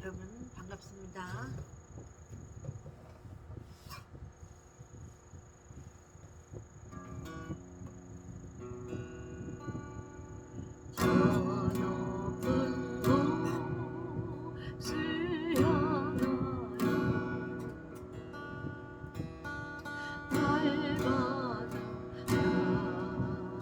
여러분 반갑습니다. 저 높은 곳을 향하여 날마다 나아갑니다.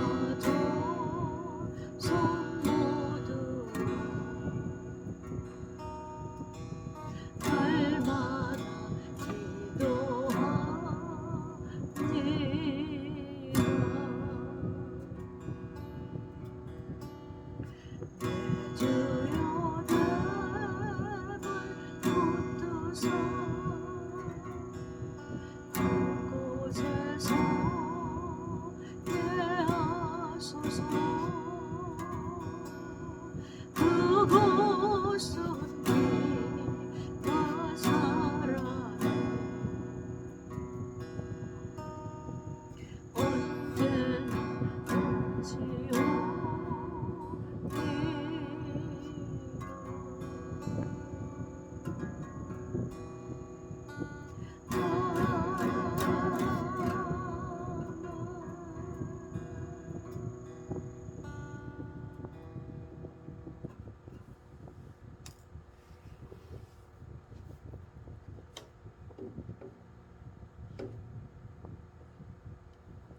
가져 손 모두 날마다 기도합니다. 내 주여 나를 붙드사 그곳에서 예하소서. 그곳은 네가 살아라. 언제나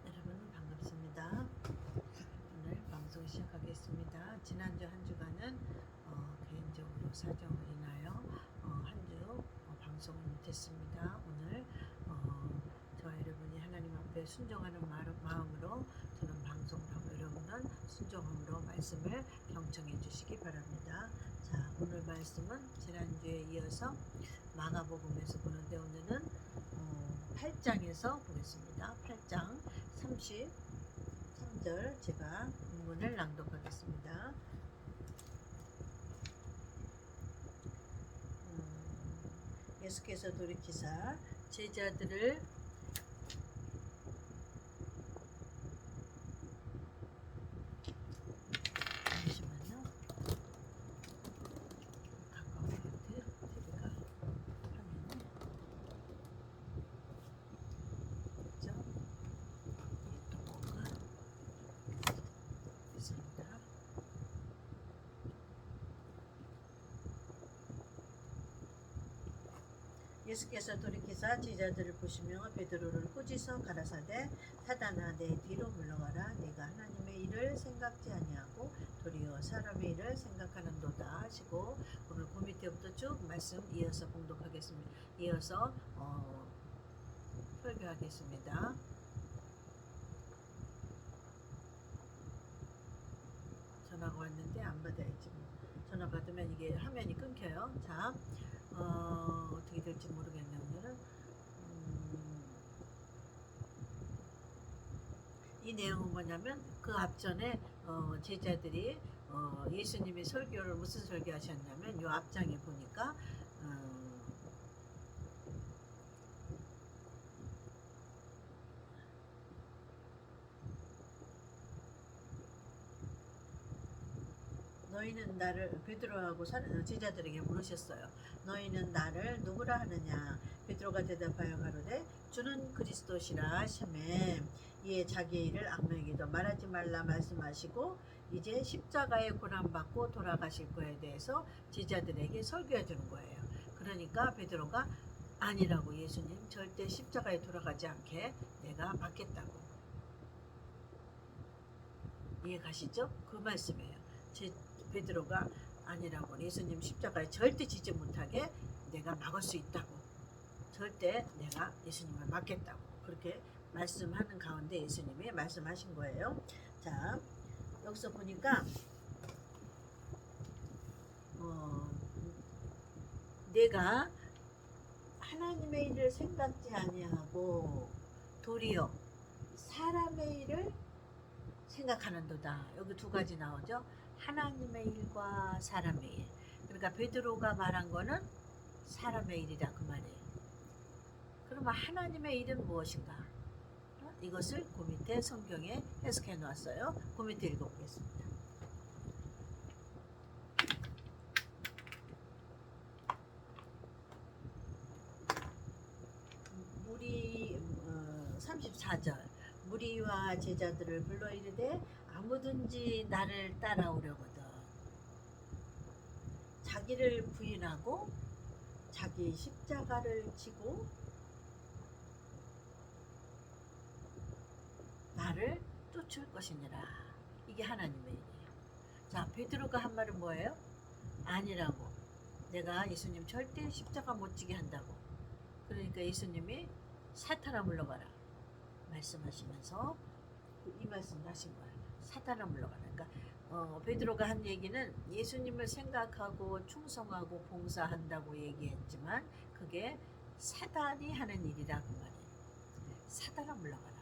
여러분 반갑습니다. 오늘 방송 시작하겠습니다. 지난주 한 주간은 개인적으로 사정을 인하여 한 주 방송을 못했습니다. 오늘 저와 여러분이 하나님 앞에 순종하는 마음으로 저는 방송을 하고 여러분은 순종함으로 말씀을 경청해 주시기 바랍니다. 자, 오늘 말씀은 지난주에 이어서 마가복음에서 보는데 오늘은 8장에서 보겠습니다. 8장 33절 제가 본문을 낭독하겠습니다. 예수께서 돌이키사 제자들을 잠시만요. 가까운 것 같아요. TV가 화면이 그죠? 또 뭔가 있습니다. 예수께서 돌이키사 제자들을 보시며 베드로를 꾸짖어 가라사대 사단아 내 뒤로 물러가라. 네가 하나님의 일을 생각지 아니하고 도리어 사람의 일을 생각하는도다 하시고 오늘 그 밑에부터 쭉 말씀 이어서 봉독하겠습니다. 이어서 설교하겠습니다. 전화가 왔는데 안 받아야지. 전화 받으면 이게 화면이 끊겨요. 자, 어떻게 될지 모르겠네 오늘은. 이 내용은 뭐냐면 그 앞전에 제자들이 예수님이 설교를 무슨 설교하셨냐면 요 앞장에 보니까 너희는 나를 베드로하고 제자들에게 물으셨어요. 너희는 나를 누구라 하느냐? 베드로가 대답하여 가로되 주는 그리스도시라 하시매 이에 자기의 일을 악명에게도 말하지 말라 말씀하시고 이제 십자가에 고난받고 돌아가실 거에 대해서 제자들에게 설교해 주는 거예요. 그러니까 베드로가 아니라고 예수님 절대 십자가에 돌아가지 않게 내가 받겠다고. 이해 가시죠? 그 말씀이에요. 베드로가 아니라고 예수님 십자가에 절대 지지 못하게 내가 막을 수 있다고. 절대 내가 예수님을 막겠다고. 그렇게 말씀하는 가운데 예수님이 말씀하신 거예요. 자, 여기서 보니까 내가 하나님의 일을 생각지 아니하고 도리어 사람의 일을 생각하는도다. 여기 두 가지 나오죠. 하나님의 일과 사람의 일. 그러니까 베드로가 말한 거는 사람의 일이다 그 말이에요. 그러면 하나님의 일은 무엇인가? 이것을 그 밑에 성경에 해석해 놓았어요. 그 밑에 읽어보겠습니다. 무리 34절 무리와 제자들을 불러 이르되 아무든지 나를 따라오려거든 자기를 부인하고 자기 십자가를 지고 나를 쫓을 것이니라. 이게 하나님의 일이에요. 자, 베드로가 한 말은 뭐예요? 아니라고. 내가 예수님 절대 십자가 못 지게 한다고. 그러니까 예수님이 사탄아 물러가라 말씀하시면서 이 말씀을 하신 거예요. 사탄아 물러가라. 그러니까 베드로가 한 얘기는 예수님을 생각하고 충성하고 봉사한다고 얘기했지만 그게 사단이 하는 일이라고 말이에요. 사단아 물러가라.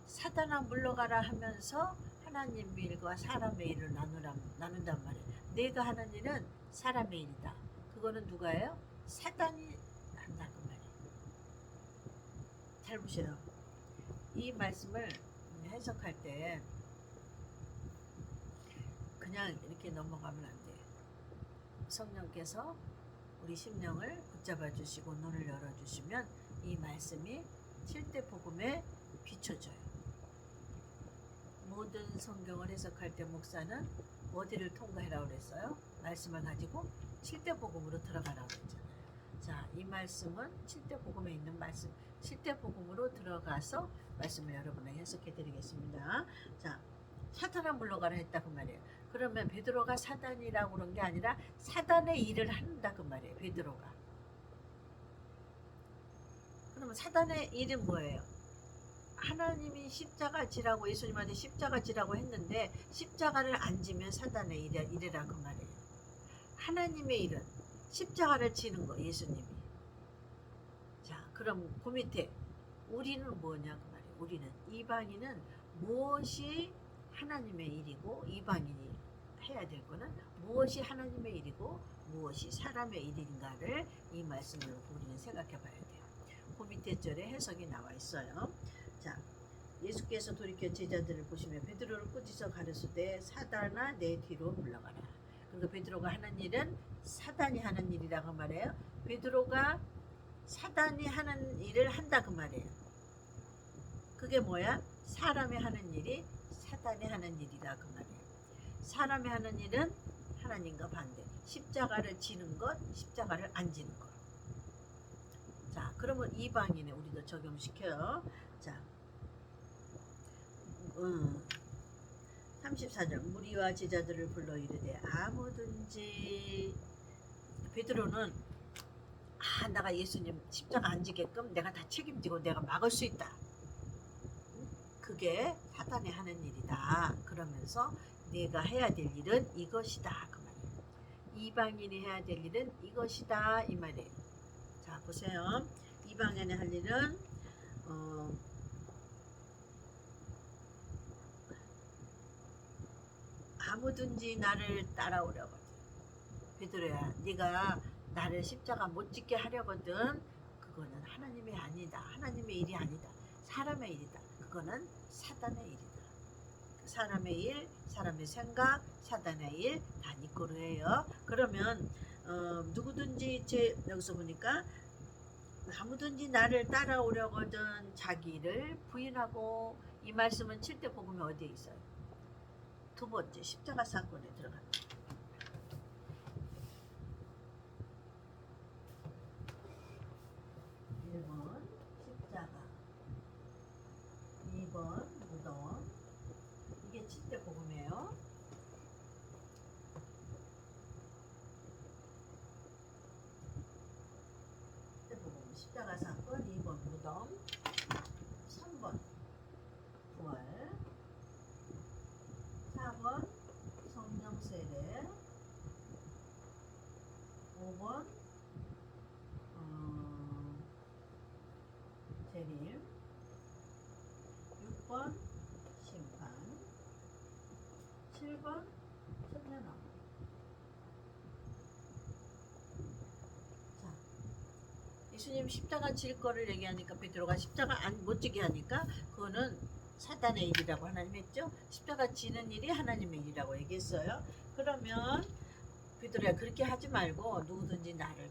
사단아 물러가라 하면서 하나님 일과 사람의 일을 나눈단 말이에요. 내가 하는 일은 사람의 일이다. 그거는 누가예요? 사단이 한다고 말이에요. 잘 보세요. 이 말씀을 해석할 때 그냥 이렇게 넘어가면 안 돼요. 성령께서 우리 심령을 붙잡아 주시고 눈을 열어 주시면 이 말씀이 7대 복음에 비춰져요. 모든 성경을 해석할 때 목사는 어디를 통과해라고 그랬어요? 말씀을 가지고 7대 복음으로 들어가라고 했잖아요. 자, 이 말씀은 7대 복음에 있는 말씀, 7대 복음으로 들어가서 말씀을 여러분에게 해석해 드리겠습니다. 자, 사탄아 물러가라 했다 그 말이에요. 그러면 베드로가 사단이라고 그런 게 아니라 사단의 일을 한다 그 말이에요. 베드로가. 그러면 사단의 일은 뭐예요? 하나님이 십자가 지라고 예수님한테 십자가 지라고 했는데 십자가를 안 지면 사단의 일이라 그 말이에요. 하나님의 일은 십자가를 지는 거 예수님이. 자, 그럼 그 밑에 우리는 뭐냐 그 말이에요. 우리는 이방인은 무엇이 하나님의 일이고 이방인이 해야 될 거는 무엇이 하나님의 일이고 무엇이 사람의 일인가를 이 말씀으로 우리는 생각해 봐야 돼요. 그 밑에 절에 해석이 나와 있어요. 자, 예수께서 돌이켜 제자들을 보시며 베드로를 꾸짖어 가르치되 사단아 내 뒤로 물러가라. 그러니까 베드로가 하는 일은 사단이 하는 일이라고 말해요. 베드로가 사단이 하는 일을 한다 그 말이에요. 그게 뭐야? 사람이 하는 일이 사단이 하는 일이라 그 말이에요. 사람이 하는 일은 하나님과 반대. 십자가를 지는 것, 십자가를 안 지는 것. 자, 그러면 이방인에 우리도 적용시켜요. 자, 34절 무리와 제자들을 불러 이르되 아무든지 베드로는 내가 예수님 십자가 안 지게끔 내가 다 책임지고 내가 막을 수 있다. 그게 사단이 하는 일이다. 그러면서 내가 해야 될 일은 이것이다. 그 말이에요. 이방인이 해야 될 일은 이것이다. 이 말이에요. 자, 보세요. 이방인이 할 일은 아무든지 나를 따라오려거든. 베드로야, 네가 나를 십자가 못 짓게 하려거든. 그거는 하나님의 아니다. 하나님의 일이 아니다. 사람의 일이다. 그거는 사단의 일이다. 사람의 일, 사람의 생각, 사단의 일 다 니꼬르예요. 그러면 누구든지 여기서 보니까 아무든지 나를 따라오려거든 자기를 부인하고 이 말씀은 7대 복음이 어디에 있어요? 두 번째 십자가 사건에 들어갑니다. 1번 십자가, 2번 무덤. 이게 7대 복음이에요. 십자가 사건, 2번 무덤, 3번 부활, 4번 성령 세례, 5번 재림, 6번 심판, 7번 천년왕. 예수님 십자가 질 거를 얘기하니까 베드로가 십자가 못 지게 하니까 그거는 사단의 일이라고 하나님 했죠. 십자가 지는 일이 하나님의 일이라고 얘기했어요. 그러면 베드로야 그렇게 하지 말고 누구든지 나를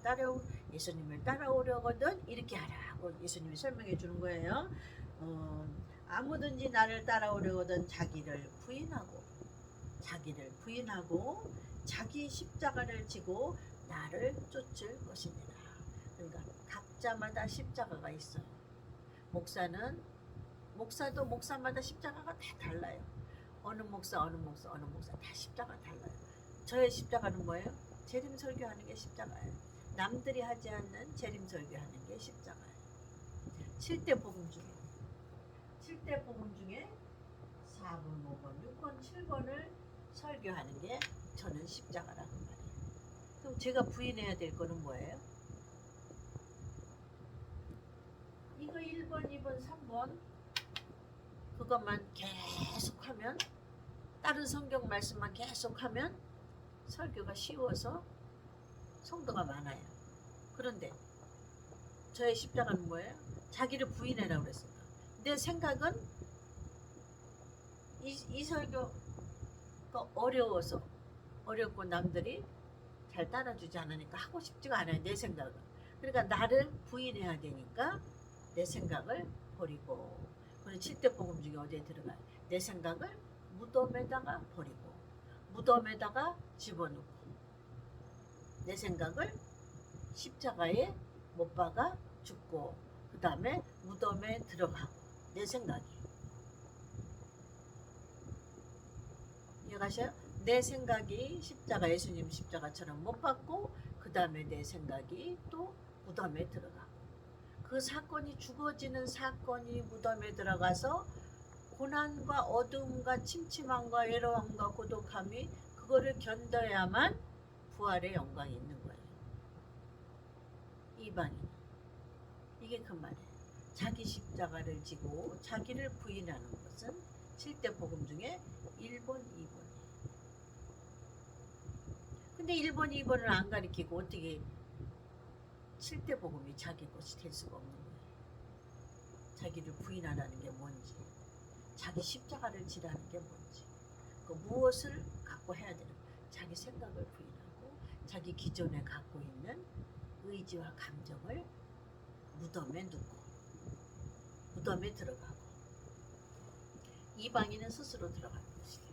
예수님을 따라오려거든 이렇게 하라고 예수님이 설명해 주는 거예요. 아무든지 나를 따라오려거든 자기를 부인하고 자기 십자가를 지고 나를 쫓을 것이니라. 그러니까 각자마다 십자가가 있어요. 목사도 목사마다 십자가가 다 달라요. 어느 목사 다 십자가 달라요. 저의 십자가는 뭐예요? 재림 설교하는 게 십자가예요. 남들이 하지 않는 재림 설교하는 게 십자가예요. 7대 복음 중에 4번, 5번, 6번, 7번을 설교하는 게 저는 십자가라고 말해요. 그럼 제가 부인해야 될 거는 뭐예요? 이거 1번, 2번, 3번 그것만 계속하면 다른 성경 말씀만 계속하면 설교가 쉬워서 성도가 많아요. 그런데 저의 십자가는 뭐예요? 자기를 부인해라고 그랬습니다. 내 생각은 이 설교가 어렵고 남들이 잘 따라주지 않으니까 하고 싶지가 않아요. 내 생각은. 그러니까 나를 부인해야 되니까 내 생각을 버리고. 그리고 7대 복음 중에 어디에 들어가요? 내 생각을 무덤에다가 버리고 무덤에다가 집어넣고 내 생각을 십자가에 못 박아 죽고 그 다음에 무덤에 들어가고 내 생각이 이해가셔요? 내 생각이 예수님 십자가처럼 못 박고 그 다음에 내 생각이 또 무덤에 들어가고 그 사건이 죽어지는 사건이 무덤에 들어가서 고난과 어둠과 침침함과 외로움과 고독함이 그거를 견뎌야만 부활의 영광이 있는 거예요. 이방인 이게 그 말이에요. 자기 십자가를 지고 자기를 부인하는 것은 7대 복음 중에 1번, 2번이에요. 근데 1번, 2번을 안 가리키고 어떻게 7대 복음이 자기 것이 될 수가 없는 거예요. 자기를 부인하라는 게 뭔지 자기 십자가를 지라는 게 뭔지 그 무엇을 갖고 해야 되는 자기 생각을 부인하고 자기 기존에 갖고 있는 의지와 감정을 무덤에 넣고 무덤에 들어가고 이방인은 스스로 들어가는 것이다.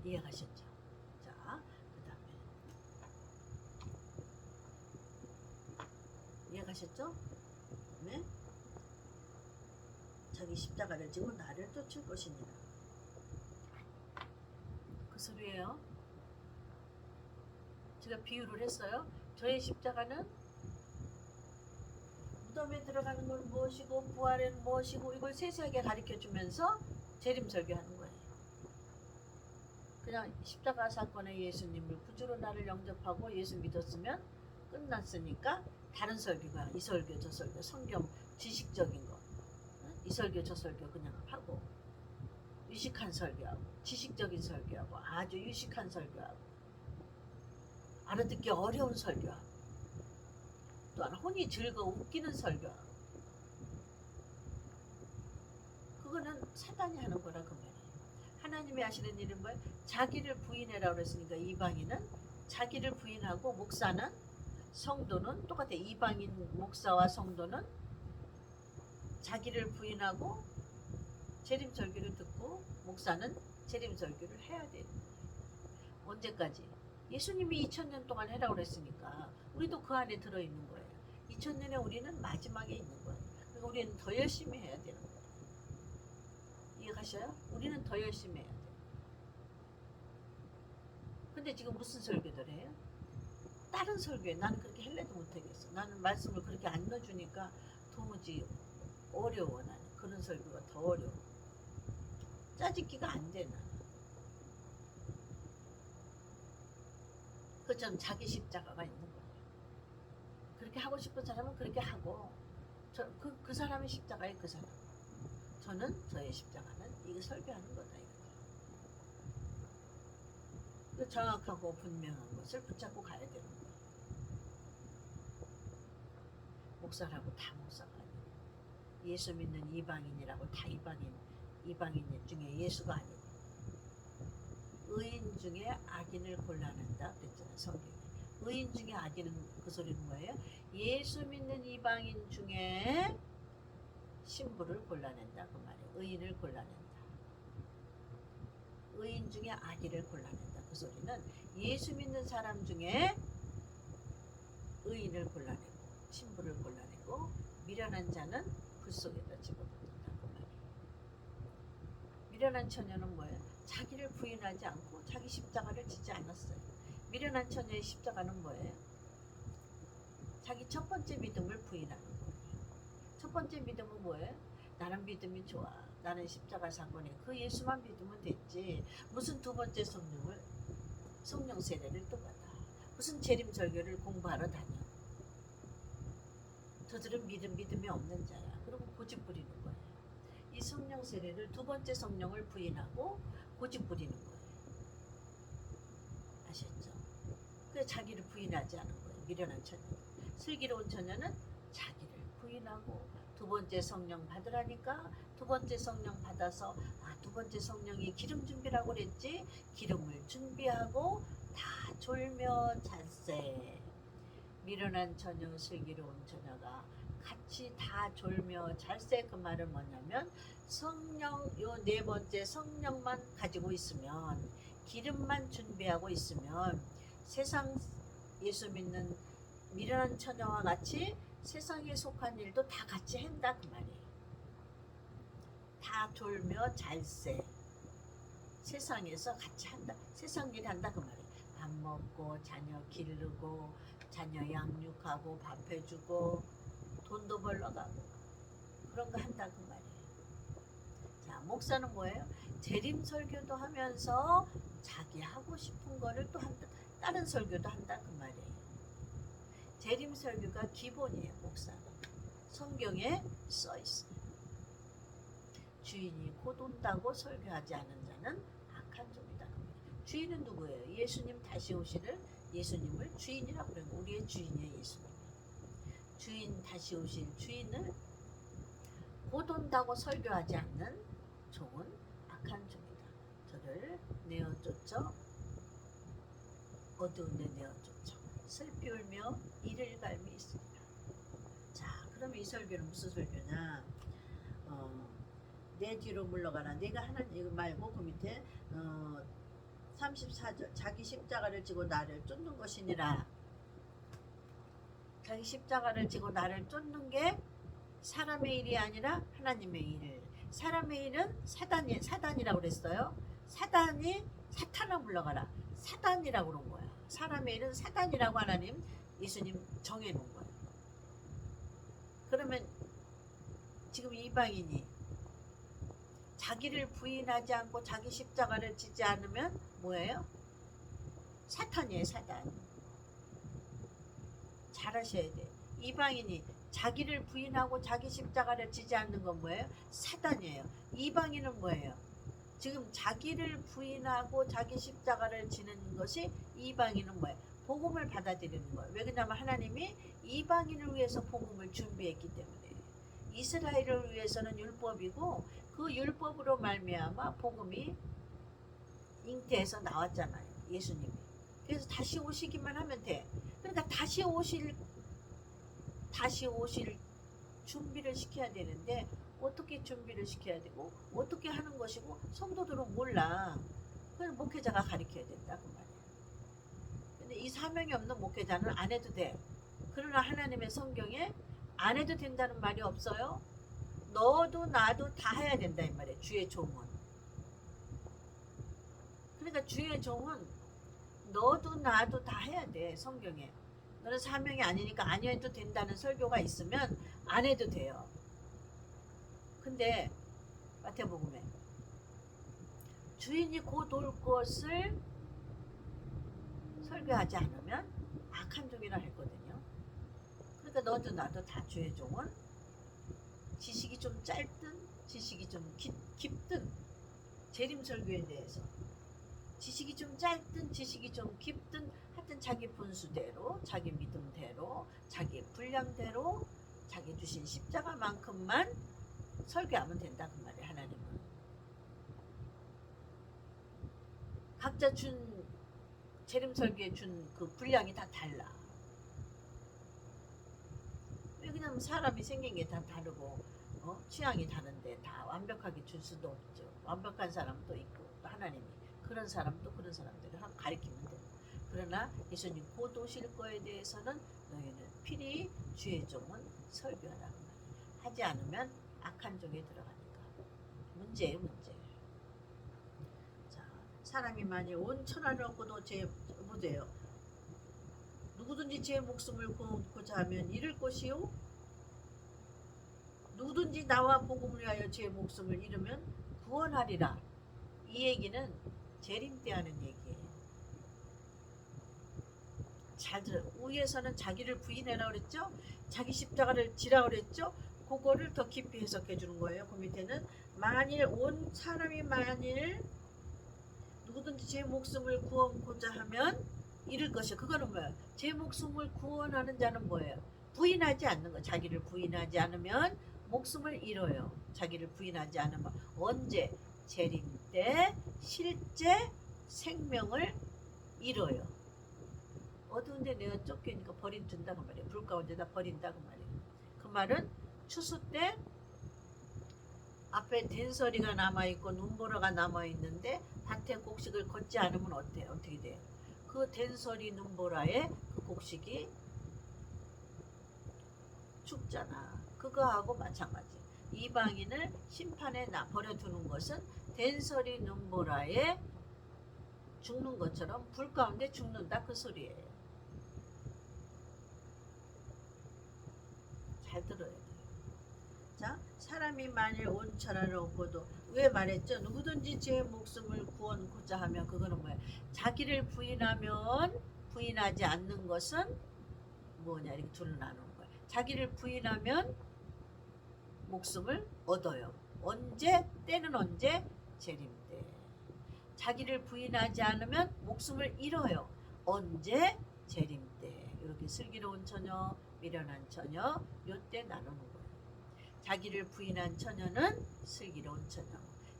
이해가셨죠? 자, 그 다음에 이해가셨죠? 네? 자기 십자가를 지고 나를 쫓을 것이니라. 그 소리예요. 제가 비유를 했어요. 저의 십자가는 무덤에 들어가는 건 무엇이고 부활은 무엇이고 이걸 세세하게 가르쳐주면서 재림설교하는 거예요. 그냥 십자가 사건에 예수님을 구주로 나를 영접하고 예수 믿었으면 끝났으니까 다른 설교가 이 설교 저 설교 성경 지식적인 거 이 설교 저 설교 그냥 하고 유식한 설교하고 지식적인 설교하고 아주 유식한 설교하고 알아듣기 어려운 설교하고 또한 혼이 즐거워 웃기는 설교하고 그거는 사단이 하는 거라 그 말이에요. 하나님이 하시는 일은 뭐예요? 자기를 부인해라 그랬으니까 이방인은 자기를 부인하고 목사는 성도는 똑같아. 이방인 목사와 성도는 자기를 부인하고 재림설교를 듣고 목사는 재림설교를 해야 되는 거예요. 언제까지? 예수님이 2000년 동안 해라고 그랬으니까 우리도 그 안에 들어있는 거예요. 2000년에 우리는 마지막에 있는 거예요. 그러니까 우리는 더 열심히 해야 되는 거예요. 이해가셔요? 우리는 더 열심히 해야 돼요. 근데 지금 무슨 설교들 해요? 다른 설교에 나는 그렇게 할래도 못하겠어. 나는 말씀을 그렇게 안 넣어주니까 도무지 어려워. 나는 그런 설교가 더 어려워. 짜집기가 안 돼. 나는 그처럼 자기 십자가가 있는 거예요. 그렇게 하고 싶은 사람은 그렇게 하고 그 사람의 십자가에 그 사람. 저는 저의 십자가는 이거 설교하는 거다. 그 정확하고 분명한 것을 붙잡고 가야 되는 거예요. 목사라고 다 목사가 아니에요. 예수 믿는 이방인이라고 다 이방인 중에 예수가 아니에요. 의인 중에 악인을 골라낸다 그랬잖아요, 성경에. 의인 중에 악인은 그 소리는 뭐예요? 예수 믿는 이방인 중에 신부를 골라낸다 그 말이에요. 의인을 골라낸다. 의인 중에 악인을 골라낸다 그 소리는 예수 믿는 사람 중에 의인을 골라내고 신부를 골라내고 미련한 자는 불 속에다 집어넣는다 그 말이에요. 미련한 처녀는 뭐예요? 자기를 부인하지 않고 자기 십자가를 지지 않았어요. 미련한 처녀의 십자가는 뭐예요? 자기 첫 번째 믿음을 부인하는 거예요. 첫 번째 믿음은 뭐예요? 나는 믿음이 좋아. 나는 십자가 사건에 그 예수만 믿으면 됐지. 무슨 두 번째 성령 세례를 또 받아. 무슨 재림설교를 공부하러 다녀. 저들은 믿음이 없는 자야. 그러고 고집 부리는 거예요. 이 성령 세례를 두 번째 성령을 부인하고 고집 부리는 거예요. 아셨죠? 그래서 자기를 부인하지 않은 거예요. 미련한 처녀. 슬기로운 처녀는 자기를 부인하고 두 번째 성령 받으라니까 두 번째 성령 받아서 두 번째 성령이 기름 준비라고 그랬지. 기름을 준비하고 다 졸며 잤세. 미련한 처녀, 슬기로운 처녀가 같이 다 졸며 잘세. 그 말은 뭐냐면 성령, 요 네 번째 성령만 가지고 있으면, 기름만 준비하고 있으면 세상 예수 믿는 미련한 처녀와 같이 세상에 속한 일도 다 같이 한다 그 말이에요. 다 졸며 잘세. 세상에서 같이 한다. 세상 일 한다 그 말이에요. 밥 먹고 자녀 기르고 자녀 양육하고 밥 해주고 돈도 벌러 가고 그런 거 한다 그 말이에요. 자, 목사는 뭐예요? 재림 설교도 하면서 자기 하고 싶은 거를 또 한다. 다른 설교도 한다 그 말이에요. 재림 설교가 기본이에요. 목사는 성경에 써 있어요. 주인이 곧 온다고 설교하지 않은 자는 악한 종이다. 주인은 누구예요? 예수님 다시 오시를 예수님을 주인이라고 그래요. 우리의 주인이에요. 예수님. 주인 다시 오실 주인을 곧 온다고 설교하지 않는 종은 악한 종이다. 저를 내어쫓아 어두운 데 내어쫓아 슬피 울며 이를 갈미 있습니다. 자, 그럼 이 설교는 무슨 설교냐? 내 뒤로 물러가라. 내가 하는 이거 말고 그 밑에 34절 자기 십자가를 지고 나를 쫓는 것이니라. 자기 십자가를 지고 나를 쫓는 게 사람의 일이 아니라 하나님의 일. 사람의 일은 사단이라고 그랬어요. 사단이 사탄을 물러가라. 사단이라고 그런 거야. 사람의 일은 사단이라고 하나님 예수님 정해놓은 거예요. 그러면 지금 이방인이 자기를 부인하지 않고 자기 십자가를 지지 않으면 뭐예요? 사탄이에요. 사단. 잘하셔야 돼. 이방인이 자기를 부인하고 자기 십자가를 지지 않는 건 뭐예요? 사단이에요. 이방인은 뭐예요? 지금 자기를 부인하고 자기 십자가를 지는 것이 이방인은 뭐예요? 복음을 받아들이는 거예요. 왜 그러냐면 하나님이 이방인을 위해서 복음을 준비했기 때문에. 이스라엘을 위해서는 율법이고 그 율법으로 말미암아 복음이 잉태해서 나왔잖아요. 예수님이. 그래서 다시 오시기만 하면 돼. 그러니까 다시 오실 준비를 시켜야 되는데 어떻게 준비를 시켜야 되고 어떻게 하는 것이고 성도들은 몰라. 그건 목회자가 가르쳐야 된다 그 말이야. 근데 이 사명이 없는 목회자는 안 해도 돼. 그러나 하나님의 성경에 안 해도 된다는 말이 없어요. 너도 나도 다 해야 된다 이 말이에요. 주의 종은. 그러니까 주의 종은 너도 나도 다 해야 돼. 성경에. 너는 사명이 아니니까 안 해도 된다는 설교가 있으면 안 해도 돼요. 근데 마태복음에 주인이 곧 올 것을 설교하지 않으면 악한 종이라 했거든요. 그러니까 너도 나도 다 주의 종은 지식이 좀 짧든 지식이 좀 깊든 재림 설교에 대해서 지식이 좀 짧든 지식이 좀 깊든 하여튼 자기 분수대로 자기 믿음대로 자기 분량대로 자기 주신 십자가만큼만 설교하면 된다 그 말이에요. 하나님은 각자 준 재림 설교에 준 그 분량이 다 달라. 왜 그냥 사람이 생긴 게 다 다르고 취향이 다른데 다 완벽하게 줄 수도 없죠. 완벽한 사람도 있고 또 하나님이 그런 사람도 그런 사람들을 가리키면 돼요. 그러나 예수님 곧 오실 거에 대해서는 너희는 필히 주의 종은 설교하라고 하지 않으면 악한 종에 들어가니까 문제예요, 문제. 자, 사람이 만일 온 천하를 얻고도 보세요. 누구든지 제 목숨을 구원고자 하면 잃을 것이요. 누구든지 나와 복음을 위하여 제 목숨을 잃으면 구원하리라. 이 얘기는 재림 때 하는 얘기예요. 잘 들어요. 위에서는 자기를 부인해라 그랬죠. 자기 십자가를 지라 그랬죠. 그거를 더 깊이 해석해 주는 거예요. 그 밑에는 만일 온 사람이 만일 누구든지 제 목숨을 구원고자 하면 잃을 것이요. 그거는 뭐예요? 제 목숨을 구원하는 자는 뭐예요? 부인하지 않는 거. 자기를 부인하지 않으면 목숨을 잃어요. 자기를 부인하지 않으면 언제? 재림 때 실제 생명을 잃어요. 어두운데 내가 쫓기니까 버림준다고 말이에요. 불 가운데다 버린다고 말이에요. 그 말은 추수 때 앞에 된소리가 남아있고 눈보라가 남아있는데 밭에 곡식을 걷지 않으면 어때요? 어떻게 돼요? 그 된소리 눈보라에 그 곡식이 죽잖아. 그거하고 마찬가지. 이방인을 심판에 버려두는 것은 된소리 눈보라에 죽는 것처럼 불 가운데 죽는다 그 소리예요. 잘 들어야 돼요. 자, 사람이 만일 온 천하를 얻고도 왜 말했죠? 누구든지 제 목숨을 구원고자 하면 그거는 뭐야? 자기를 부인하지 않는 것은 뭐냐 이렇게 둘로 나누는 거야. 자기를 부인하면 목숨을 얻어요. 언제? 때는 언제? 재림 때. 자기를 부인하지 않으면 목숨을 잃어요. 언제? 재림 때. 이렇게 슬기로운 처녀, 미련한 처녀 요때 나누는 거예요. 자기를 부인한 처녀는 슬기로운 처녀,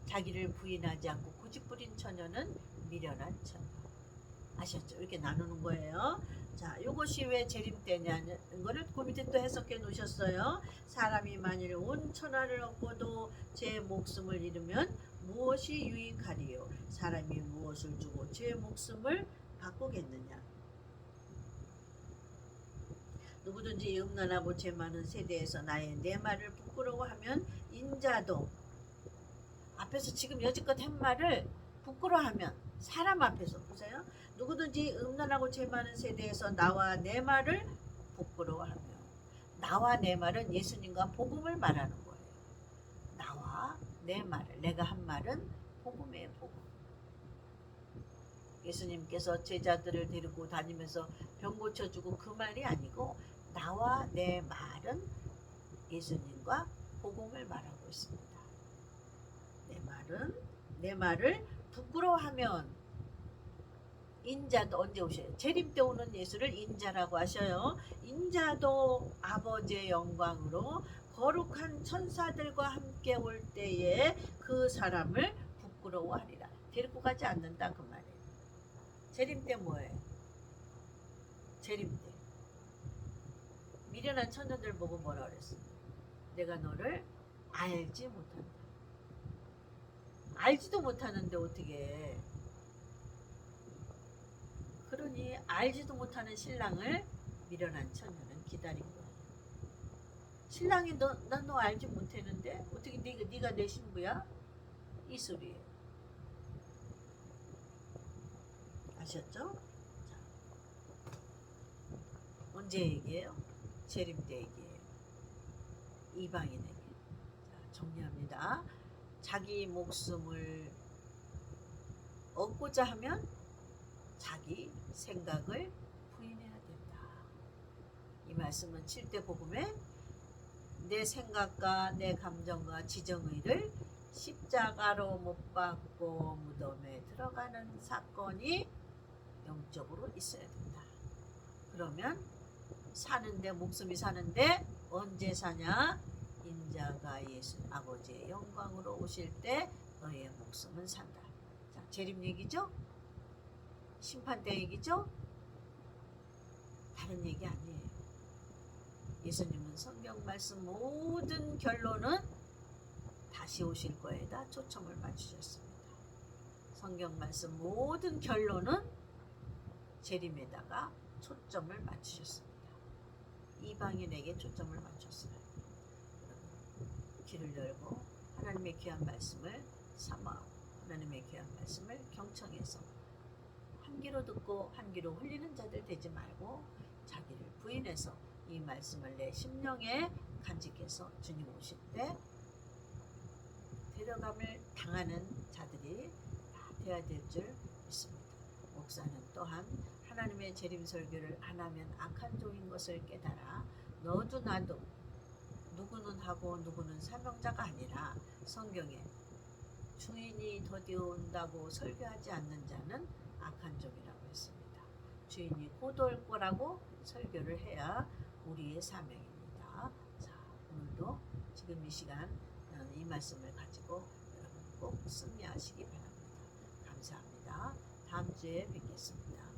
자기를 부인하지 않고 고집부린 처녀는 미련한 처녀. 아셨죠? 이렇게 나누는 거예요. 자, 이것이 왜 재림 때냐는 거를 그 밑에 또 해석해 놓으셨어요. 사람이 만일 온 천하를 얻고도 제 목숨을 잃으면 무엇이 유익하리요? 사람이 무엇을 주고 제 목숨을 바꾸겠느냐? 누구든지 음란하고 죄 많은 세대에서 내 말을 부끄러워하면 인자도 앞에서 지금 여지껏 한 말을 부끄러워하면 사람 앞에서 보세요. 누구든지 음란하고 죄 많은 세대에서 나와 내 말을 부끄러워하며 나와 내 말은 예수님과 복음을 말하는 거예요. 나와 내 말을 내가 한 말은 복음의 복음. 예수님께서 제자들을 데리고 다니면서 병 고쳐주고 그 말이 아니고 나와 내 말은 예수님과 복음을 말하고 있습니다. 내 말을 부끄러워하면 인자도 언제 오셔요? 재림 때 오는 예수를 인자라고 하셔요. 인자도 아버지의 영광으로 거룩한 천사들과 함께 올 때에 그 사람을 부끄러워하리라. 데리고 가지 않는다 그 말이에요. 재림 때 뭐예요? 재림 때 미련한 처녀들 보고 뭐라 그랬어? 내가 너를 알지 못한다. 알지도 못하는데 어떻게? 그러니 알지도 못하는 신랑을 미련한 처녀는 기다린 거야. 신랑이 난 너 알지 못했는데 어떻게 네가 내 신부야? 이 소리예요. 아셨죠? 자, 언제 얘기해요? 재림 때 얘기해요. 이방인에게. 자, 정리합니다. 자기 목숨을 얻고자 하면 자기 생각을 부인해야 된다. 이 말씀은 7대 복음에 내 생각과 내 감정과 지정의를 십자가로 못 박고 무덤에 들어가는 사건이 영적으로 있어야 된다. 그러면 목숨이 사는데 언제 사냐? 인자가 예수 아버지의 영광으로 오실 때 너희의 목숨은 산다. 자, 재림 얘기죠? 심판 때 얘기죠? 다른 얘기 아니에요. 예수님은 성경 말씀 모든 결론은 다시 오실 거에다 초점을 맞추셨습니다. 성경 말씀 모든 결론은 재림에다가 초점을 맞추셨습니다. 이방인에게 초점을 맞췄어요. 귀를 열고 하나님의 귀한 말씀을 삼아 하나님의 귀한 말씀을 경청해서 한 귀로 듣고 한 귀로 흘리는 자들 되지 말고 자기를 부인해서 이 말씀을 내 심령에 간직해서 주님 오실 때 데려감을 당하는 자들이 다 되어야 될 줄 믿습니다. 목사는 또한 하나님의 재림 설교를 안 하면 악한 종인 것을 깨달아 너도 나도 누구는 하고 누구는 사명자가 아니라 성경에 주인이 더디어 온다고 설교하지 않는 자는 악한 종이라고 했습니다. 주인이 곧 올 거라고 설교를 해야 우리의 사명입니다. 자, 오늘도 지금 이 시간 이 말씀을 가지고 여러분 꼭 승리하시기 바랍니다. 감사합니다. 다음 주에 뵙겠습니다.